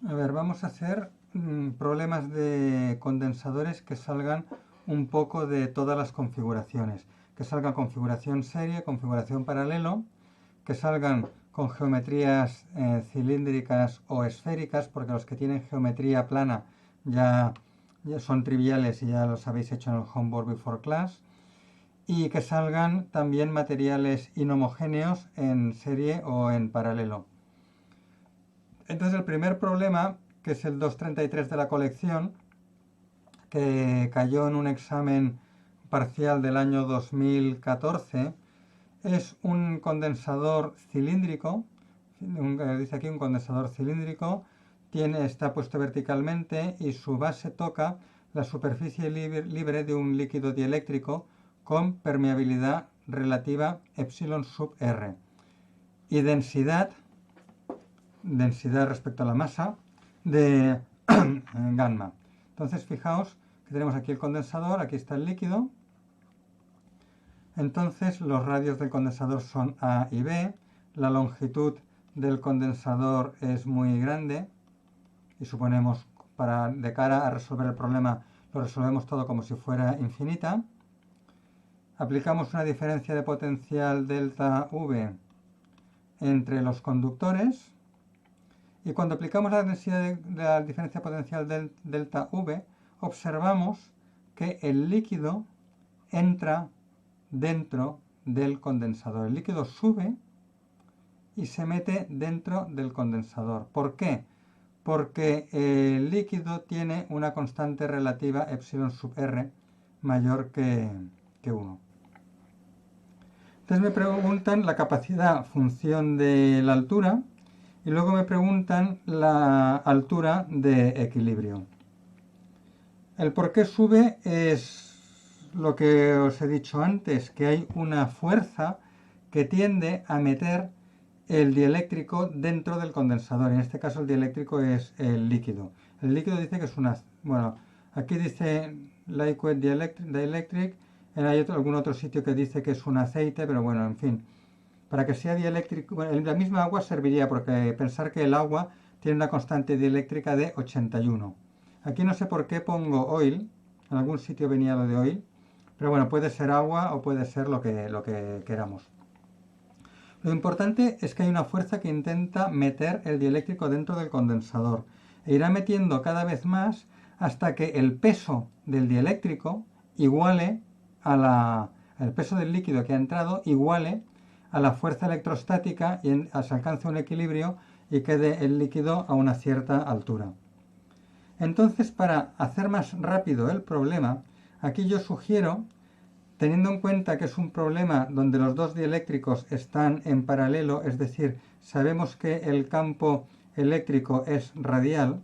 A ver, vamos a hacer problemas de condensadores que salgan un poco de todas las configuraciones. Que salga configuración serie, configuración paralelo, que salgan con geometrías cilíndricas o esféricas, porque los que tienen geometría plana ya, ya son triviales y ya los habéis hecho en el Homework Before Class. Y que salgan también materiales inhomogéneos en serie o en paralelo. Entonces el primer problema, que es el 233 de la colección, que cayó en un examen parcial del año 2014, es un condensador cilíndrico, dice aquí un condensador cilíndrico, está puesto verticalmente y su base toca la superficie libre de un líquido dieléctrico con permeabilidad relativa epsilon sub r y densidad respecto a la masa de gamma. Entonces fijaos que tenemos aquí el condensador, aquí está el líquido. Entonces los radios del condensador son A y B, la longitud del condensador es muy grande y suponemos de cara a resolver el problema lo resolvemos todo como si fuera infinita. Aplicamos una diferencia de potencial delta V entre los conductores y cuando aplicamos la densidad de la diferencia potencial del delta V observamos que el líquido entra dentro del condensador. El líquido sube y se mete dentro del condensador. ¿Por qué? Porque el líquido tiene una constante relativa epsilon sub r mayor que 1. Entonces me preguntan la capacidad función de la altura y luego me preguntan la altura de equilibrio. El por qué sube es lo que os he dicho antes, que hay una fuerza que tiende a meter el dieléctrico dentro del condensador. En este caso el dieléctrico es el líquido. El líquido dice que es una... Bueno, aquí dice liquid dielectric, hay algún otro sitio que dice que es un aceite, pero bueno, en fin. Para que sea dieléctrico, bueno, la misma agua serviría, porque pensar que el agua tiene una constante dieléctrica de 81. Aquí no sé por qué pongo oil, en algún sitio venía lo de oil, pero bueno, puede ser agua o puede ser lo que queramos. Lo importante es que hay una fuerza que intenta meter el dieléctrico dentro del condensador e irá metiendo cada vez más hasta que el peso del dieléctrico iguale el peso del líquido que ha entrado iguale a la fuerza electrostática y se alcance un equilibrio y quede el líquido a una cierta altura. Entonces, para hacer más rápido el problema, aquí yo sugiero, teniendo en cuenta que es un problema donde los dos dieléctricos están en paralelo, es decir, sabemos que el campo eléctrico es radial.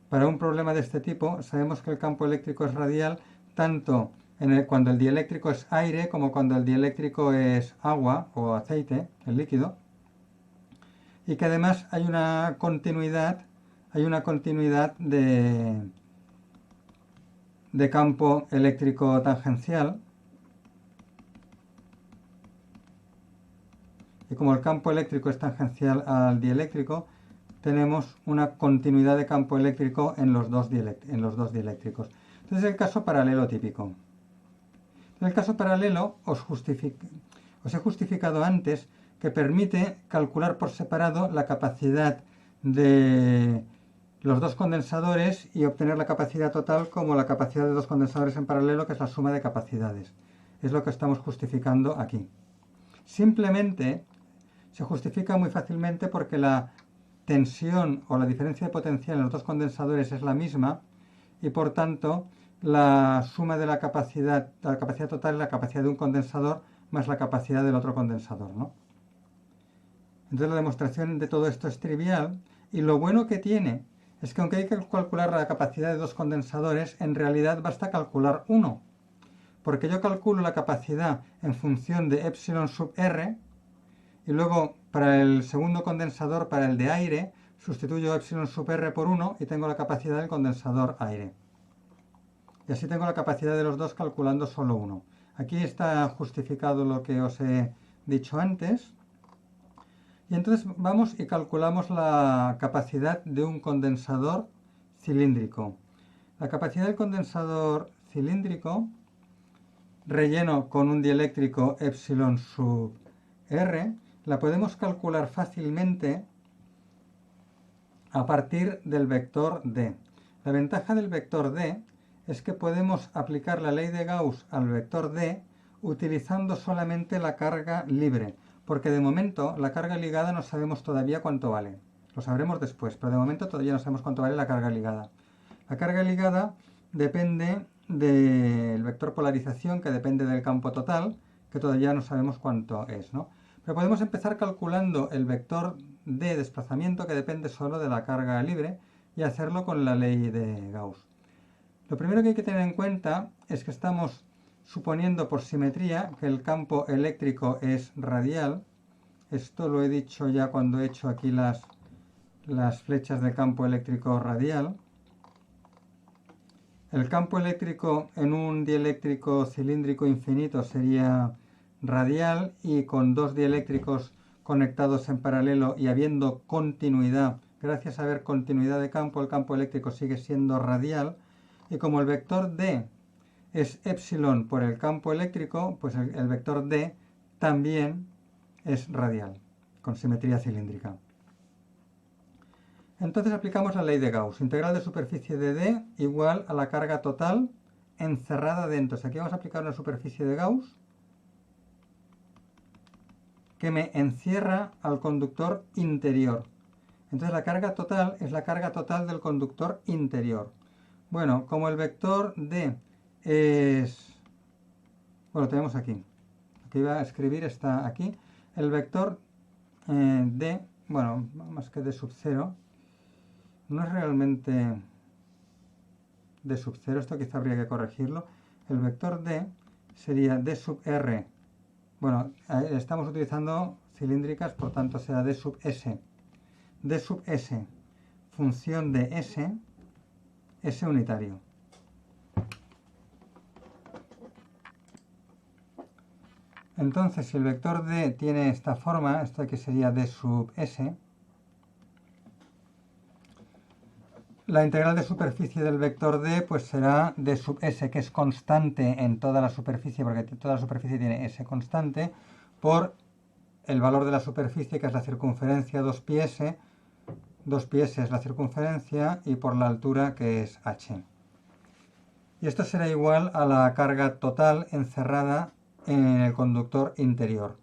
Para un problema de este tipo, sabemos que el campo eléctrico es radial tanto cuando el dieléctrico es aire como cuando el dieléctrico es agua o aceite, el líquido, y que además hay una continuidad de campo eléctrico tangencial, y como el campo eléctrico es tangencial al dieléctrico, tenemos una continuidad de campo eléctrico en los dos dieléctricos. Entonces es el caso paralelo típico. En el caso paralelo os he justificado antes que permite calcular por separado la capacidad de los dos condensadores y obtener la capacidad total como la capacidad de dos condensadores en paralelo, que es la suma de capacidades. Es lo que estamos justificando aquí. Simplemente se justifica muy fácilmente porque la tensión o la diferencia de potencial en los dos condensadores es la misma y por tanto la suma de la capacidad total es la capacidad de un condensador más la capacidad del otro condensador, ¿no? Entonces la demostración de todo esto es trivial y lo bueno que tiene es que aunque hay que calcular la capacidad de dos condensadores, en realidad basta calcular uno, porque yo calculo la capacidad en función de epsilon sub r y luego para el segundo condensador, para el de aire, sustituyo epsilon sub r por 1 y tengo la capacidad del condensador aire. Y así tengo la capacidad de los dos calculando solo uno. Aquí está justificado lo que os he dicho antes. Y entonces vamos y calculamos la capacidad de un condensador cilíndrico. La capacidad del condensador cilíndrico relleno con un dieléctrico epsilon sub R la podemos calcular fácilmente a partir del vector D. La ventaja del vector D es que podemos aplicar la ley de Gauss al vector D utilizando solamente la carga libre, porque de momento la carga ligada no sabemos todavía cuánto vale. Lo sabremos después, pero de momento todavía no sabemos cuánto vale la carga ligada. La carga ligada depende del vector polarización, que depende del campo total, que todavía no sabemos cuánto es, ¿no? Pero podemos empezar calculando el vector de desplazamiento, que depende solo de la carga libre, y hacerlo con la ley de Gauss. Lo primero que hay que tener en cuenta es que estamos suponiendo por simetría que el campo eléctrico es radial. Esto lo he dicho ya cuando he hecho aquí las flechas de campo eléctrico radial. El campo eléctrico en un dieléctrico cilíndrico infinito sería radial, y con dos dieléctricos conectados en paralelo y habiendo continuidad, gracias a haber continuidad de campo, el campo eléctrico sigue siendo radial, y como el vector D es epsilon por el campo eléctrico, pues el vector D también es radial, con simetría cilíndrica. Entonces aplicamos la ley de Gauss. Integral de superficie de D igual a la carga total encerrada dentro. Aquí vamos a aplicar una superficie de Gauss que me encierra al conductor interior. Entonces la carga total es la carga total del conductor interior. Bueno, como el vector D es... Bueno, lo tenemos aquí. Lo que iba a escribir está aquí. El vector D, bueno, más que D sub 0, no es realmente D sub 0, esto quizá habría que corregirlo. El vector D sería D sub R. Bueno, estamos utilizando cilíndricas, por tanto será D sub S. D sub S, función de S unitario. Entonces, si el vector D tiene esta forma, esto aquí sería D sub S, la integral de superficie del vector D pues será D sub S, que es constante en toda la superficie, porque toda la superficie tiene S constante, por el valor de la superficie, que es la circunferencia 2πs. 2πs es la circunferencia, y por la altura, que es h. Y esto será igual a la carga total encerrada en el conductor interior.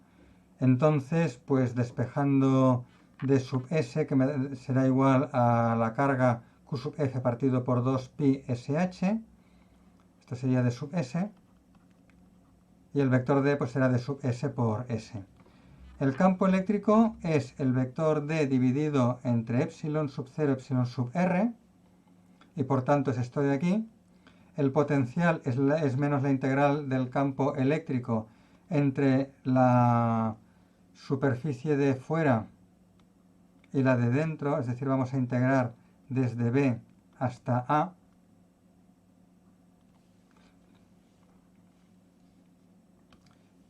Entonces, pues despejando D sub S, que será igual a la carga Q sub F partido por 2pi SH, esto sería D sub S, y el vector D pues será D sub S por S. El campo eléctrico es el vector D dividido entre epsilon sub 0, epsilon sub R, y por tanto es esto de aquí. El potencial es menos la integral del campo eléctrico entre la superficie de fuera y la de dentro, es decir, vamos a integrar desde B hasta A.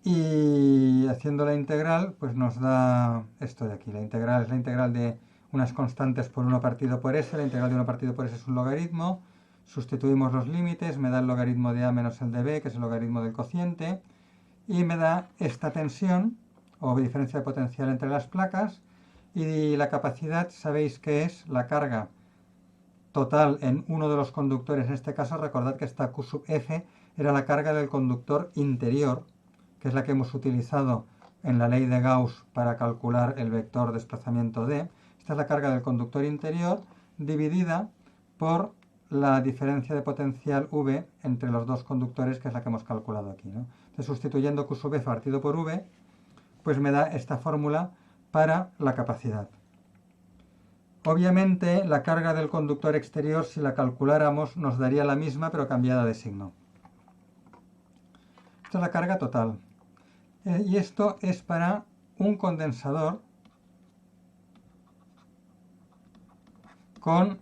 Y haciendo la integral, pues nos da esto de aquí. La integral es la integral de unas constantes por 1 partido por S. La integral de 1 partido por S es un logaritmo. Sustituimos los límites, me da el logaritmo de A menos el de B, que es el logaritmo del cociente. Y me da esta tensión, o diferencia de potencial entre las placas. Y la capacidad, sabéis que es la carga total en uno de los conductores. En este caso, recordad que esta Q sub F era la carga del conductor interior, que es la que hemos utilizado en la ley de Gauss para calcular el vector desplazamiento D. Esta es la carga del conductor interior dividida por la diferencia de potencial V entre los dos conductores, que es la que hemos calculado aquí, ¿no? Entonces, sustituyendo Q sub F partido por V, pues me da esta fórmula para la capacidad. Obviamente, la carga del conductor exterior, si la calculáramos, nos daría la misma, pero cambiada de signo. Esta es la carga total. Y esto es para un condensador con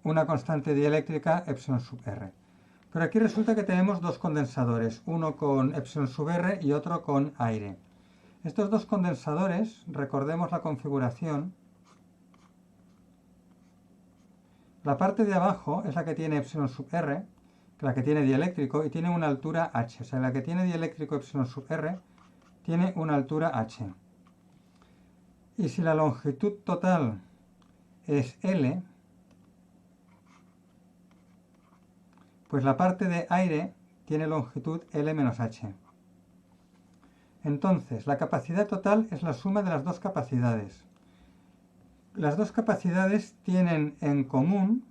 una constante dieléctrica epsilon sub R. Pero aquí resulta que tenemos dos condensadores, uno con epsilon sub R y otro con aire. Estos dos condensadores, recordemos la configuración. La parte de abajo es la que tiene epsilon sub r, la que tiene dieléctrico, y tiene una altura h. O sea, la que tiene dieléctrico epsilon sub r tiene una altura h. Y si la longitud total es L, pues la parte de aire tiene longitud L menos h. Entonces, la capacidad total es la suma de las dos capacidades. Las dos capacidades tienen en común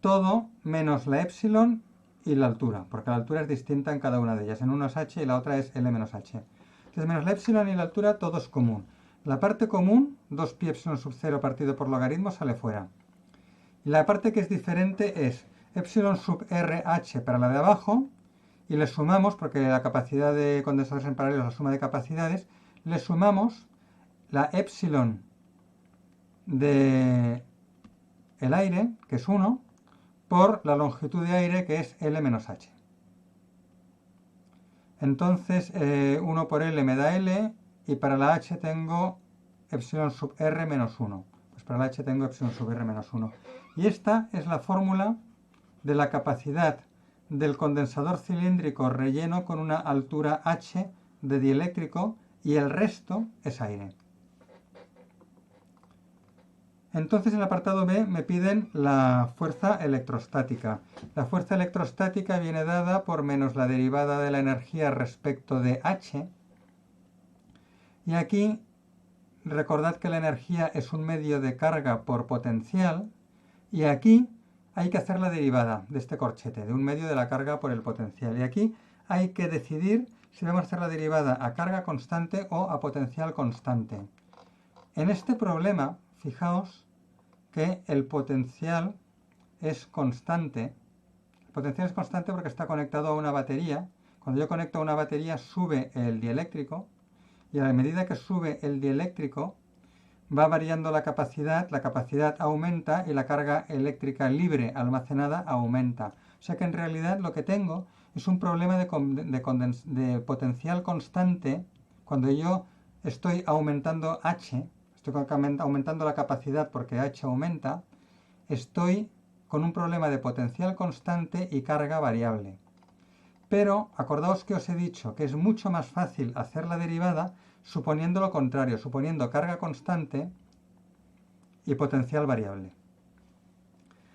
todo menos la epsilon y la altura, porque la altura es distinta en cada una de ellas. En una es h y la otra es L menos h. Entonces, menos la epsilon y la altura, todo es común. La parte común, 2pi epsilon sub 0 partido por logaritmo, sale fuera. Y la parte que es diferente es epsilon sub RH para la de abajo, y le sumamos, porque la capacidad de condensadores en paralelo es la suma de capacidades, le sumamos la epsilon de el aire, que es 1, por la longitud de aire, que es L menos H. Entonces, 1 por L me da L, y para la H tengo epsilon sub R menos 1. Pues para la H tengo epsilon sub R menos 1. Y esta es la fórmula de la capacidad del condensador cilíndrico relleno con una altura H de dieléctrico, y el resto es aire. Entonces en el apartado B me piden la fuerza electrostática. La fuerza electrostática viene dada por menos la derivada de la energía respecto de H. Y aquí recordad que la energía es un medio de carga por potencial. Y aquí hay que hacer la derivada de este corchete, de un medio de la carga por el potencial. Y aquí hay que decidir si vamos a hacer la derivada a carga constante o a potencial constante. En este problema, fijaos que el potencial es constante. El potencial es constante porque está conectado a una batería. Cuando yo conecto a una batería sube el dieléctrico, y a la medida que sube el dieléctrico va variando la capacidad aumenta y la carga eléctrica libre almacenada aumenta. O sea que en realidad lo que tengo es un problema de potencial constante. Cuando yo estoy aumentando H, estoy aumentando la capacidad porque H aumenta, estoy con un problema de potencial constante y carga variable. Pero acordaos que os he dicho que es mucho más fácil hacer la derivada suponiendo lo contrario, suponiendo carga constante y potencial variable.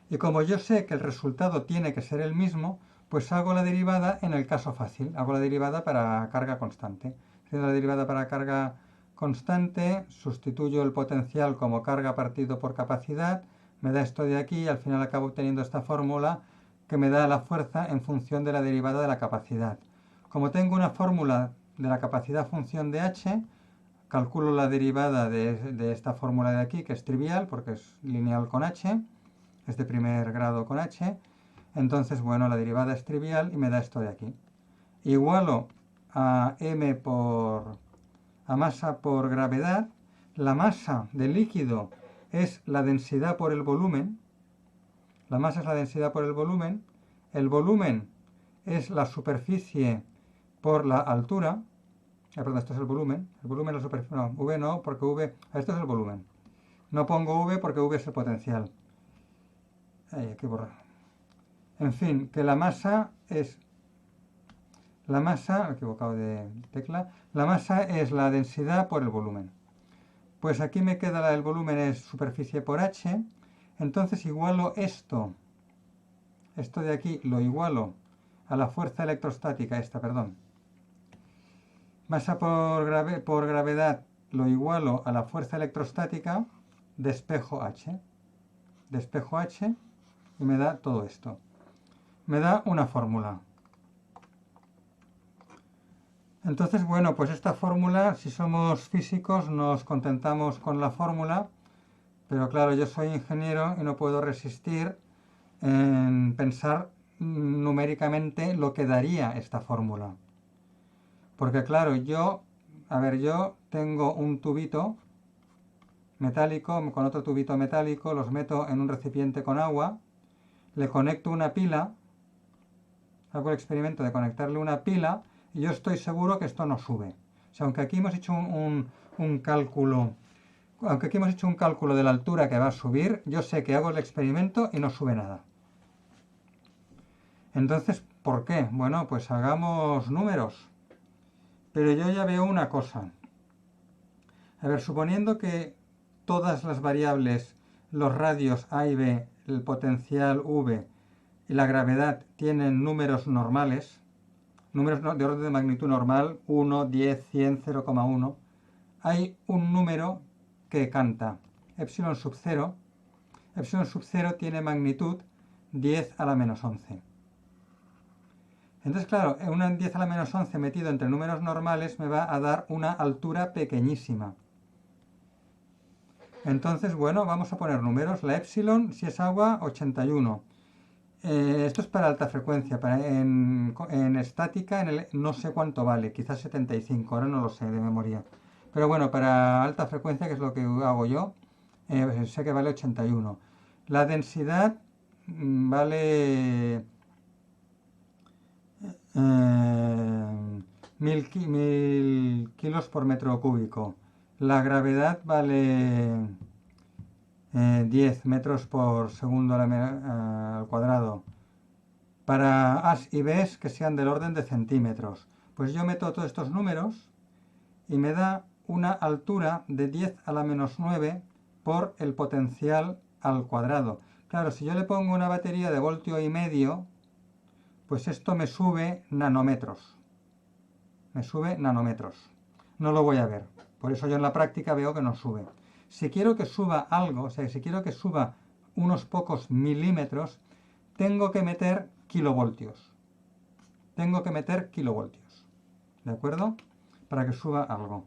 Y como yo sé que el resultado tiene que ser el mismo, pues hago la derivada en el caso fácil, hago la derivada para carga constante. Haciendo la derivada para carga constante, sustituyo el potencial como carga partido por capacidad, me da esto de aquí y al final acabo obteniendo esta fórmula que me da la fuerza en función de la derivada de la capacidad. Como tengo una fórmula de la capacidad función de h, calculo la derivada de esta fórmula de aquí, que es trivial porque es lineal con h, es de primer grado con h. Entonces, bueno, la derivada es trivial y me da esto de aquí. Igualo a masa por gravedad. La masa del líquido es la densidad por el volumen. La masa es la densidad por el volumen. El volumen es la superficie por la altura. Perdón, esto es el volumen. El volumen es la superficie. No, V no, porque V... Esto es el volumen. No pongo V porque V es el potencial. Hay que borrar. En fin, que la masa es... La masa... Me he equivocado de tecla. La masa es la densidad por el volumen. Pues aquí me queda el volumen es superficie por H. Entonces igualo esto de aquí lo igualo a la fuerza electrostática, masa por gravedad lo igualo a la fuerza electrostática, despejo H y me da todo esto. Me da una fórmula. Entonces, bueno, pues esta fórmula, si somos físicos, nos contentamos con la fórmula, pero claro, yo soy ingeniero y no puedo resistir en pensar numéricamente lo que daría esta fórmula. Porque claro, yo tengo un tubito metálico con otro tubito metálico, los meto en un recipiente con agua, le conecto una pila, hago el experimento de conectarle una pila y yo estoy seguro que esto no sube. O sea, aunque aquí hemos hecho un cálculo, aunque aquí hemos hecho un cálculo de la altura que va a subir, yo sé que hago el experimento y no sube nada. Entonces, ¿por qué? Bueno, pues hagamos números. Pero yo ya veo una cosa. A ver, suponiendo que todas las variables, los radios A y B, el potencial V y la gravedad tienen números normales, números de orden de magnitud normal, 1, 10, 100, 0,1, hay un número que canta, epsilon sub 0. Epsilon sub 0 tiene magnitud 10 a la menos 11. Entonces, claro, un 10 a la menos 11 metido entre números normales me va a dar una altura pequeñísima. Entonces, bueno, vamos a poner números. La epsilon, si es agua, 81. Esto es para alta frecuencia. En estática, no sé cuánto vale, quizás 75, ahora no lo sé de memoria. Pero bueno, para alta frecuencia, que es lo que hago yo, sé que vale 81. La densidad vale 1000 kilos por metro cúbico. La gravedad vale 10 metros por segundo al cuadrado. Para A's y B's que sean del orden de centímetros. Pues yo meto todos estos números y me da una altura de 10 a la menos 9 por el potencial al cuadrado. Claro, si yo le pongo una batería de voltio y medio, pues esto me sube nanómetros. Me sube nanómetros. No lo voy a ver. Por eso yo en la práctica veo que no sube. Si quiero que suba algo, o sea, si quiero que suba unos pocos milímetros, tengo que meter kilovoltios. Tengo que meter kilovoltios. ¿De acuerdo? Para que suba algo.